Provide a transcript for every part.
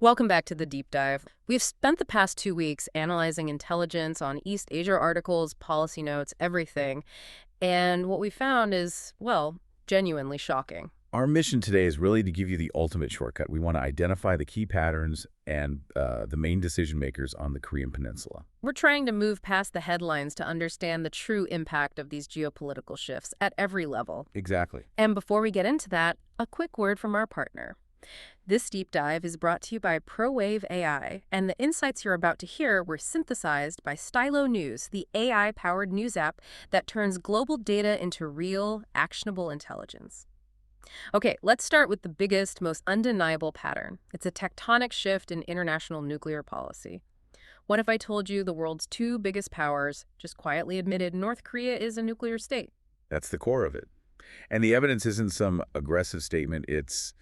Welcome back to the deep dive. We've spent the past 2 weeks analyzing intelligence on East Asia articles, policy notes, everything. And what we found is, well, genuinely shocking. Our mission today is really to give you the ultimate shortcut. We want to identify the key patterns and the main decision makers on the Korean Peninsula. We're trying to move past the headlines to understand the true impact of these geopolitical shifts at every level. Exactly. And before we get into that, a quick word from our partner. This deep dive is brought to you by ProWave AI, and the insights you're about to hear were synthesized by Stylo News, the AI-powered news app that turns global data into real, actionable intelligence. Okay, let's start with the biggest, most undeniable pattern. It's a tectonic shift in international nuclear policy. What if I told you the world's two biggest powers just quietly admitted North Korea is a nuclear state? That's the core of it. And the evidence isn't some aggressive statement. It's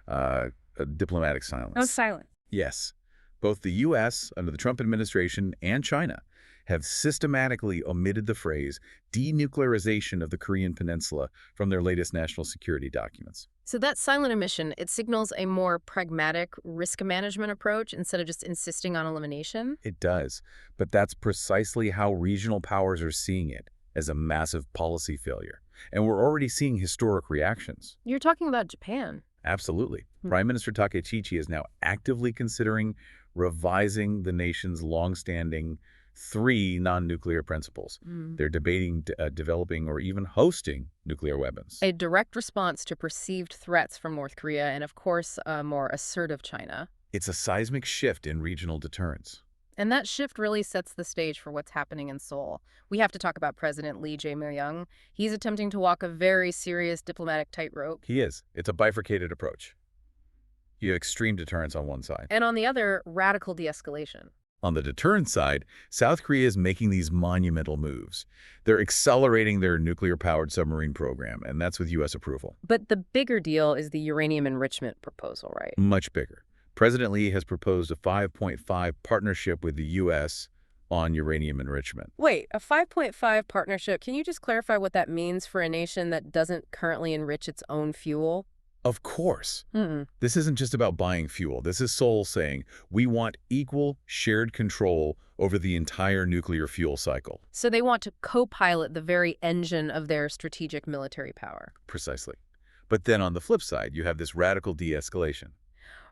a diplomatic silence. Oh, silent. Yes. Both the U.S., under the Trump administration, and China have systematically omitted the phrase denuclearization of the Korean Peninsula from their latest national security documents. So that silent emission, it signals a more pragmatic risk management approach instead of just insisting on elimination? It does. But that's precisely how regional powers are seeing it, as a massive policy failure. And we're already seeing historic reactions. You're talking about Japan. Absolutely. Prime Minister Takaichichi is now actively considering revising the nation's longstanding three non-nuclear principles. They're debating developing or even hosting nuclear weapons. A direct response to perceived threats from North Korea and, of course, a more assertive China. It's a seismic shift in regional deterrence. And that shift really sets the stage for what's happening in Seoul. We have to talk about President Lee Jae-myung. He's attempting to walk a very serious diplomatic tightrope. He is. It's a bifurcated approach. You have extreme deterrence on one side. And on the other, radical de-escalation. On the deterrence side, South Korea is making these monumental moves. They're accelerating their nuclear-powered submarine program, and that's with U.S. approval. But the bigger deal is the uranium enrichment proposal, right? Much bigger. President Lee has proposed a 5.5 partnership with the U.S. on uranium enrichment. Wait, a 5.5 partnership. Can you just clarify what that means for a nation that doesn't currently enrich its own fuel? Of course. This isn't just about buying fuel. This is Seoul saying, we want equal shared control over the entire nuclear fuel cycle. So they want to co-pilot the very engine of their strategic military power. Precisely. But then on the flip side, you have this radical de-escalation.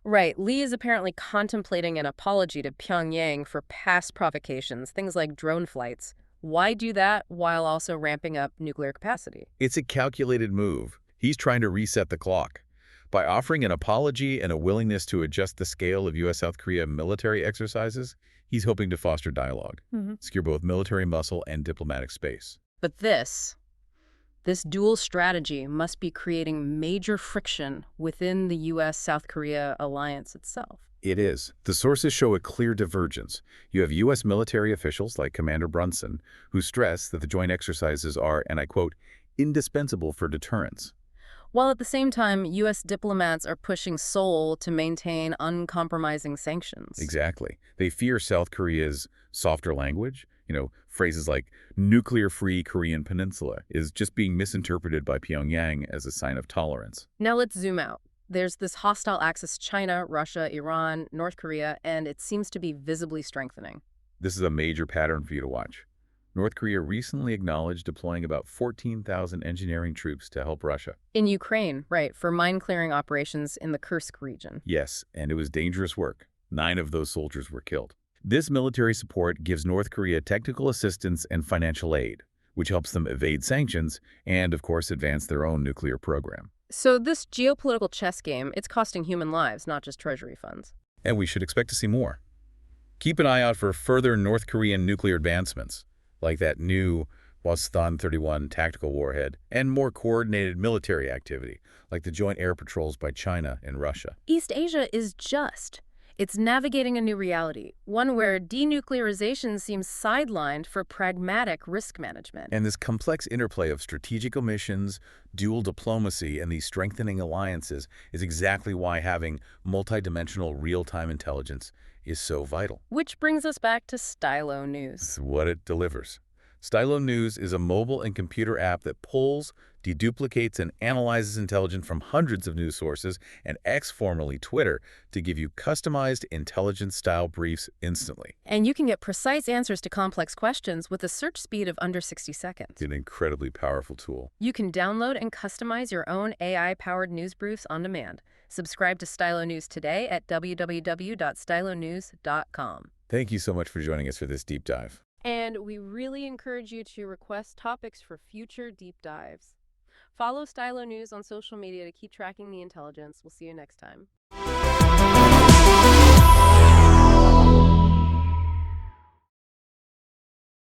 Right. Lee is apparently contemplating an apology to Pyongyang for past provocations, things like drone flights. Why do that while also ramping up nuclear capacity? It's a calculated move. He's trying to reset the clock. By offering an apology and a willingness to adjust the scale of U.S.-South Korea military exercises, he's hoping to foster dialogue, secure both military muscle and diplomatic space. But this dual strategy must be creating major friction within the U.S.-South Korea alliance itself. It is. The sources show a clear divergence. You have U.S. military officials like Commander Brunson, who stress that the joint exercises are, and I quote, indispensable for deterrence. While at the same time, U.S. diplomats are pushing Seoul to maintain uncompromising sanctions. Exactly. They fear South Korea's softer language. Phrases like nuclear-free Korean Peninsula is just being misinterpreted by Pyongyang as a sign of tolerance. Now let's zoom out. There's this hostile axis: China, Russia, Iran, North Korea, and it seems to be visibly strengthening. This is a major pattern for you to watch. North Korea recently acknowledged deploying about 14,000 engineering troops to help Russia. In Ukraine, right, for mine-clearing operations in the Kursk region. Yes, and it was dangerous work. 9 of those soldiers were killed. This military support gives North Korea technical assistance and financial aid, which helps them evade sanctions and, of course, advance their own nuclear program. So this geopolitical chess game, it's costing human lives, not just treasury funds. And we should expect to see more. Keep an eye out for further North Korean nuclear advancements, like that new Hwasong-31 tactical warhead, and more coordinated military activity, like the joint air patrols by China and Russia. East Asia is it's navigating a new reality, one where denuclearization seems sidelined for pragmatic risk management. And this complex interplay of strategic omissions, dual diplomacy, and these strengthening alliances is exactly why having multidimensional real-time intelligence is so vital. Which brings us back to Stylo News. It's what it delivers. Stylo News is a mobile and computer app that pulls deduplicates and analyzes intelligence from hundreds of news sources, and X, formerly Twitter, to give you customized intelligence-style briefs instantly. And you can get precise answers to complex questions with a search speed of under 60 seconds. An incredibly powerful tool. You can download and customize your own AI-powered news briefs on demand. Subscribe to Stylo News today at www.stylonews.com. Thank you so much for joining us for this deep dive. And we really encourage you to request topics for future deep dives. Follow Stylo News on social media to keep tracking the intelligence. We'll see you next time.